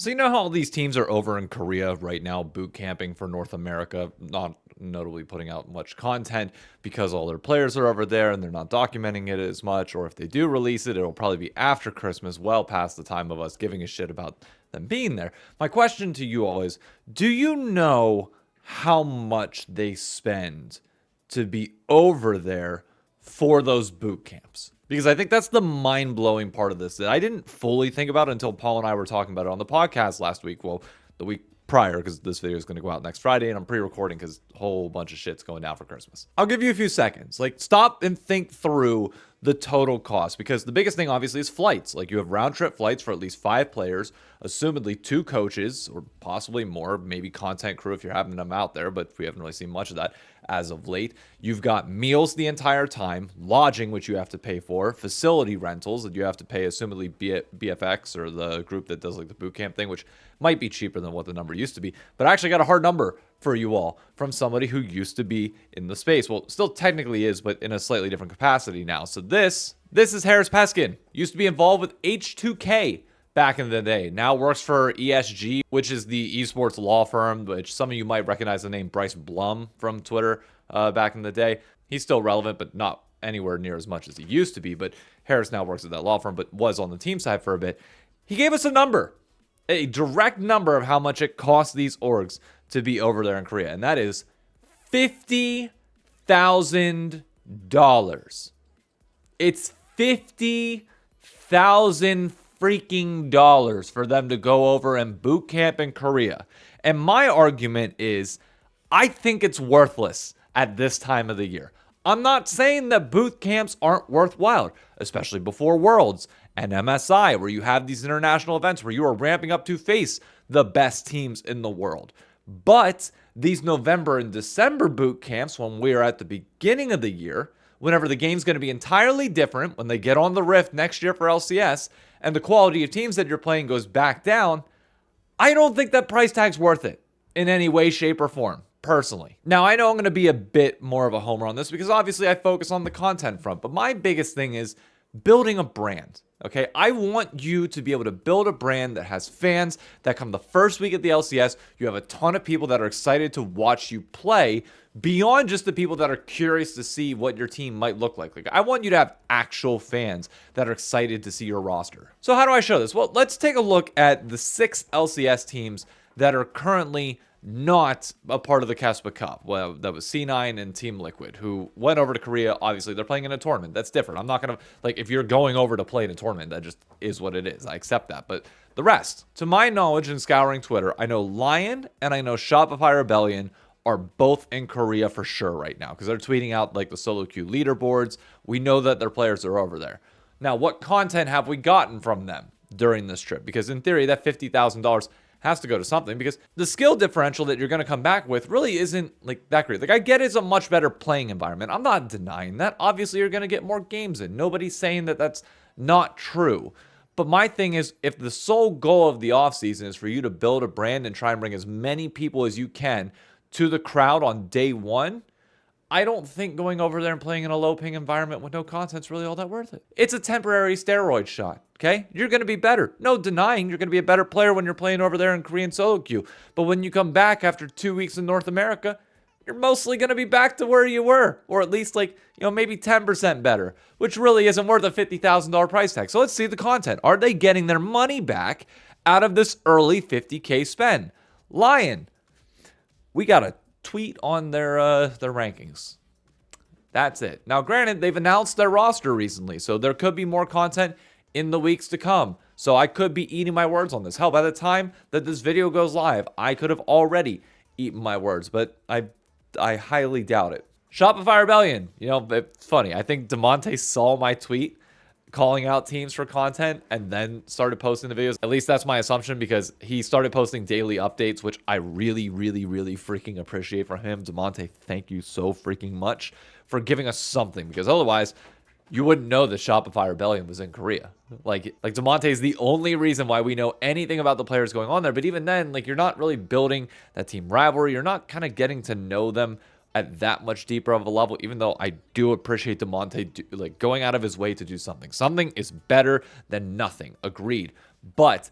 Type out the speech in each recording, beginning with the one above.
So you know how all these teams are over in Korea right now, boot camping for North America, not notably putting out much content because all their players are over there and they're not documenting it as much, or if they do release it, it'll probably be after Christmas, well past the time of us giving a shit about them being there. My question to you all is, do you know how much they spend to be over there for those boot camps? Because I think that's the mind-blowing part of this that I didn't fully think about until Paul and I were talking about it on the podcast last week. Well, the week prior, because this video is going to go out next Friday, and I'm pre-recording because a whole bunch of shit's going down for Christmas. I'll give you a few seconds. Like, stop and think through the total cost, because the biggest thing, obviously, is flights. Like, you have round-trip flights for at least 5 players, assumedly 2 coaches, or possibly more, maybe content crew if you're having them out there, but we haven't really seen much of that as of late. You've got meals the entire time, lodging, which you have to pay for, facility rentals that you have to pay, assumedly BFX, or the group that does like the boot camp thing, which might be cheaper than what the number used to be. But I actually got a hard number for you all from somebody who used to be in the space. Well, still technically is, but in a slightly different capacity now. So this is Harris Peskin. Used to be involved with H2K back in the day. Now works for ESG, which is the esports law firm, which some of you might recognize the name Bryce Blum from Twitter back in the day. He's still relevant, but not anywhere near as much as he used to be. But Harris now works at that law firm, but was on the team side for a bit. He gave us a number, a direct number of how much it costs these orgs to be over there in Korea, and that is $50,000. It's $50,000 freaking dollars for them to go over and boot camp in Korea. And my argument is, I think it's worthless at this time of the year. I'm not saying that boot camps aren't worthwhile, especially before Worlds and MSI, where you have these international events where you are ramping up to face the best teams in the world. But these November and December boot camps, when we are at the beginning of the year, whenever the game's going to be entirely different, when they get on the Rift next year for LCS, and the quality of teams that you're playing goes back down, I don't think that price tag's worth it in any way, shape, or form, personally. Now, I know I'm going to be a bit more of a homer on this because obviously I focus on the content front, but my biggest thing is building a brand. Okay, I want you to be able to build a brand that has fans that come the first week at the LCS. You have a ton of people that are excited to watch you play beyond just the people that are curious to see what your team might look like. Like, I want you to have actual fans that are excited to see your roster. So how do I show this? Well, let's take a look at the 6 LCS teams that are currently not a part of the Caspa Cup. Well, that was C9 and Team Liquid, who went over to Korea. Obviously, they're playing in a tournament. That's different. I'm not going to, like, if you're going over to play in a tournament, that just is what it is. I accept that. But the rest, to my knowledge and scouring Twitter, I know Lion and I know Shopify Rebellion are both in Korea for sure right now because they're tweeting out, like, the solo queue leaderboards. We know that their players are over there. Now, what content have we gotten from them during this trip? Because in theory, that $50,000 has to go to something, because the skill differential that you're going to come back with really isn't like that great. Like, I get it's a much better playing environment. I'm not denying that. Obviously, you're going to get more games in. Nobody's saying that that's not true. But my thing is, if the sole goal of the offseason is for you to build a brand and try and bring as many people as you can to the crowd on day one, I don't think going over there and playing in a low ping environment with no content's really all that worth it. It's a temporary steroid shot, okay? You're going to be better. No denying you're going to be a better player when you're playing over there in Korean solo queue. But when you come back after 2 weeks in North America, you're mostly going to be back to where you were, or at least, like, you know, maybe 10% better, which really isn't worth a $50,000 price tag. So let's see the content. Are they getting their money back out of this early $50K spend? Lion, we got a tweet on their rankings. That's it. Now, granted, they've announced their roster recently, so there could be more content in the weeks to come. So I could be eating my words on this. Hell, by the time that this video goes live, I could have already eaten my words, but I highly doubt it. Shopify Rebellion. You know, it's funny. I think Damonte saw my tweet calling out teams for content and then started posting the videos. At least that's my assumption, because he started posting daily updates, which I really, really, really freaking appreciate from him. Damonte, thank you so freaking much for giving us something, because otherwise you wouldn't know that Shopify Rebellion was in Korea. Like Damonte is the only reason why we know anything about the players going on there. But even then, like, you're not really building that team rivalry. You're not kind of getting to know them at that much deeper of a level, even though I do appreciate Damonte like going out of his way to do something. Something is better than nothing. Agreed. But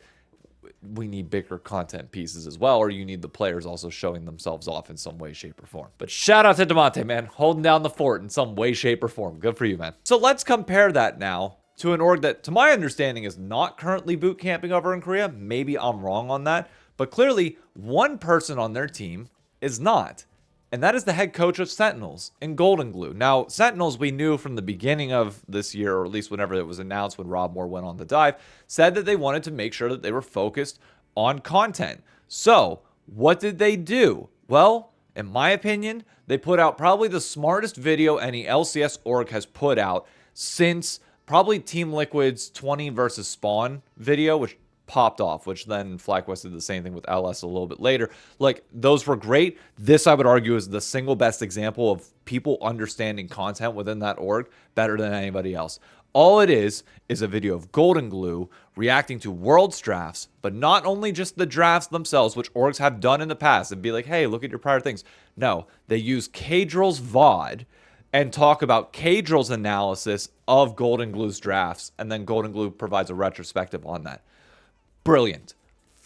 we need bigger content pieces as well, or you need the players also showing themselves off in some way, shape, or form. But shout out to Damonte, man, holding down the fort in some way, shape, or form. Good for you, man. So let's compare that now to an org that, to my understanding, is not currently boot camping over in Korea. Maybe I'm wrong on that, but clearly one person on their team is not. And that is the head coach of Sentinels in Golden Glue. Now, Sentinels, we knew from the beginning of this year, or at least whenever it was announced when Rob Moore went on the dive, said that they wanted to make sure that they were focused on content. So, what did they do? Well, in my opinion, they put out probably the smartest video any LCS org has put out since probably Team Liquid's 20 versus Spawn video, which popped off, which then FlyQuest did the same thing with LS a little bit later. Like, those were great. This, I would argue, is the single best example of people understanding content within that org better than anybody else. All it is a video of Golden Glue reacting to Worlds drafts, but not only just the drafts themselves, which orgs have done in the past, and be like, hey, look at your prior things. No, they use Kadrill's VOD and talk about Kadrill's analysis of Golden Glue's drafts, and then Golden Glue provides a retrospective on that. Brilliant.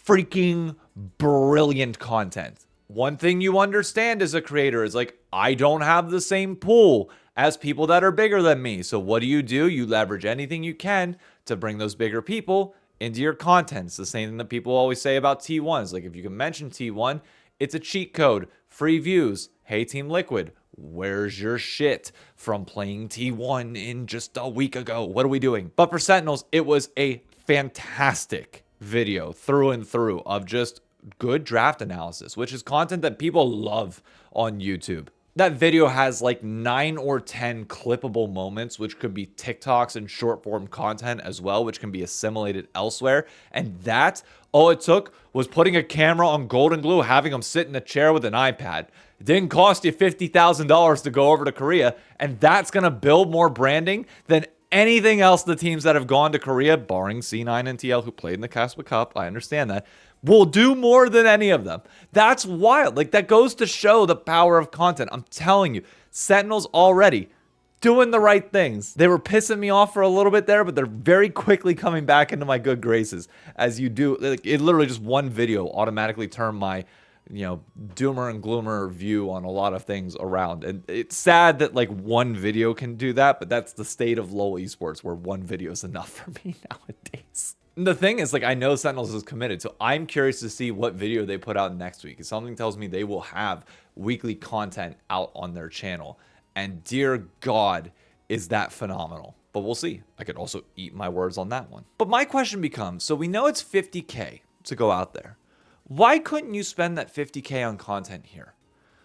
Freaking brilliant content. One thing you understand as a creator is like, I don't have the same pool as people that are bigger than me. So what do? You leverage anything you can to bring those bigger people into your content. It's the same thing that people always say about T1. It's like, if you can mention T1, it's a cheat code, free views. Hey, Team Liquid, where's your shit from playing T1 in just a week ago? What are we doing? But for Sentinels, it was a fantastic video through and through of just good draft analysis, which is content that people love on YouTube. That video has like 9 or 10 clippable moments, which could be TikToks and short form content as well, which can be assimilated elsewhere. And that, all it took was putting a camera on Golden Glue, having them sit in a chair with an iPad. It didn't cost you $50,000 to go over to Korea, and that's going to build more branding than anything else the teams that have gone to Korea, barring C9 and TL, who played in the Caspa Cup, I understand that, will do more than any of them. That's wild. Like, that goes to show the power of content. I'm telling you, Sentinels already doing the right things. They were pissing me off for a little bit there, but they're very quickly coming back into my good graces. As you do, like, it literally just one video automatically turned my doomer and gloomer view on a lot of things around. And it's sad that like one video can do that, but that's the state of LoL esports, where one video is enough for me nowadays. And the thing is, like, I know Sentinels is committed, so I'm curious to see what video they put out next week. Something tells me they will have weekly content out on their channel. And dear God, is that phenomenal. But we'll see. I could also eat my words on that one. But my question becomes, so we know it's $50K to go out there. Why couldn't you spend that $50K on content here?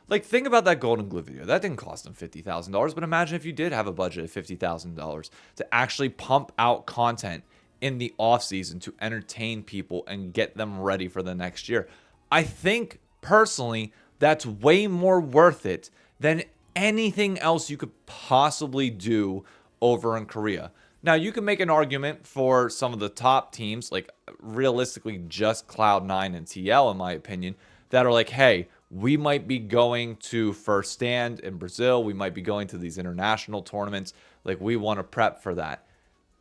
Like, think about that Golden Glue video. That didn't cost them $50,000, but imagine if you did have a budget of $50,000 to actually pump out content in the off season to entertain people and get them ready for the next year. I think, personally, that's way more worth it than anything else you could possibly do over in Korea. Now, you can make an argument for some of the top teams, like realistically just Cloud9 and TL, in my opinion, that are like, hey, we might be going to First Stand in Brazil. We might be going to these international tournaments. Like, we want to prep for that.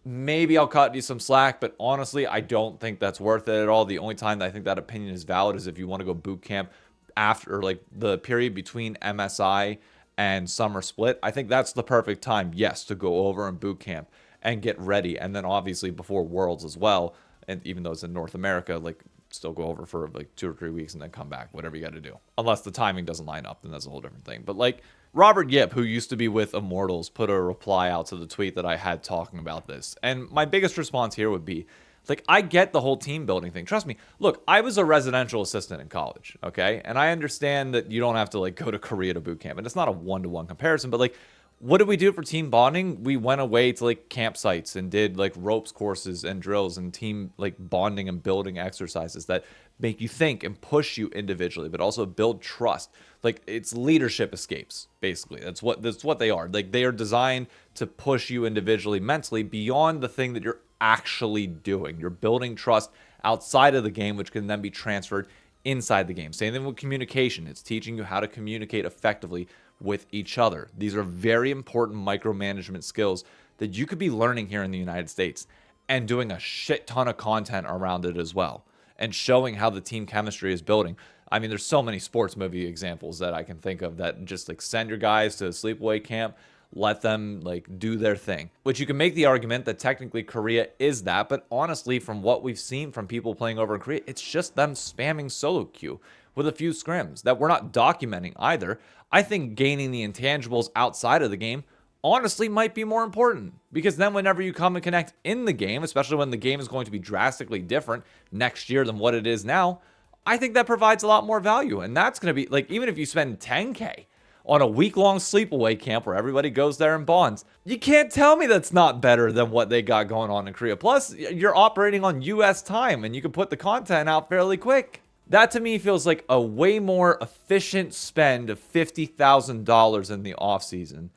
Maybe I'll cut you some slack, but honestly, I don't think that's worth it at all. The only time that I think that opinion is valid is if you want to go boot camp after, like, the period between MSI and summer split. I think that's the perfect time, yes, to go over and boot camp and get ready. And then obviously before Worlds as well. And even though it's in North America, like, still go over for like 2 or 3 weeks and then come back, whatever you got to do. Unless the timing doesn't line up, then that's a whole different thing. But like, Robert Yip, who used to be with Immortals, put a reply out to the tweet that I had talking about this. And my biggest response here would be, like, I get the whole team building thing. Trust me. Look, I was a residential assistant in college, okay? And I understand that you don't have to, like, go to Korea to boot camp. And it's not a one-to-one comparison, but, like, what did we do for team bonding? We went away to, like, campsites and did, like, ropes courses and drills and team, like, bonding and building exercises that make you think and push you individually, but also build trust. Like, it's leadership escapes, basically. That's what they are. Like, they are designed to push you individually, mentally, beyond the thing that you're actually doing. You're building trust outside of the game, which can then be transferred inside the game. Same thing with communication. It's teaching you how to communicate effectively with each other. These are very important micromanagement skills that you could be learning here in the United States and doing a shit ton of content around it as well. and showing how the team chemistry is building. I mean, there's so many sports movie examples that I can think of that just like send your guys to a sleepaway camp, let them like do their thing, which you can make the argument that technically Korea is that. But honestly, from what we've seen from people playing over in Korea, it's just them spamming solo queue with a few scrims that we're not documenting either. I think gaining the intangibles outside of the game honestly might be more important, because then whenever you come and connect in the game, especially when the game is going to be drastically different next year than what it is now, I think that provides a lot more value. And that's going to be like, even if you spend 10K on a week-long sleepaway camp where everybody goes there and bonds, you can't tell me that's not better than what they got going on in Korea. Plus, you're operating on US time and you can put the content out fairly quick. That to me feels like a way more efficient spend of $50,000 in the offseason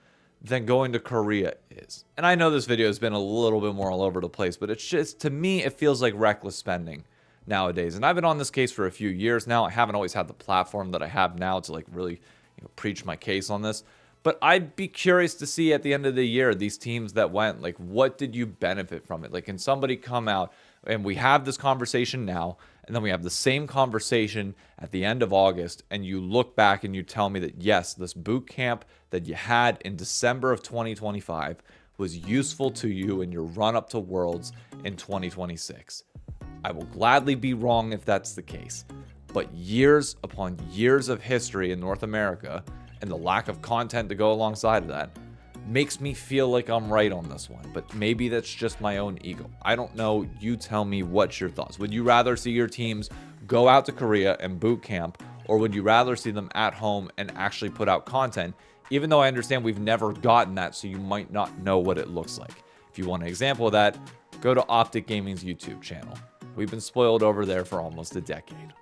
than going to Korea is. And I know this video has been a little bit more all over the place, but it's just, to me, it feels like reckless spending nowadays. And I've been on this case for a few years now. I haven't always had the platform that I have now to like really preach my case on this. But I'd be curious to see at the end of the year, these teams that went, like, what did you benefit from it? Like, can somebody come out and we have this conversation now, and then we have the same conversation at the end of August, and you look back and you tell me that, yes, this boot camp that you had in December of 2025 was useful to you in your run up to Worlds in 2026. I will gladly be wrong if that's the case. But years upon years of history in North America and the lack of content to go alongside of that makes me feel like I'm right on this one. But maybe that's just my own ego. I don't know. You tell me, what's your thoughts. Would you rather see your teams go out to Korea and boot camp, or would you rather see them at home and actually put out content? Even though I understand we've never gotten that, so you might not know what it looks like. If you want an example of that, go to Optic Gaming's YouTube channel. We've been spoiled over there for almost a decade.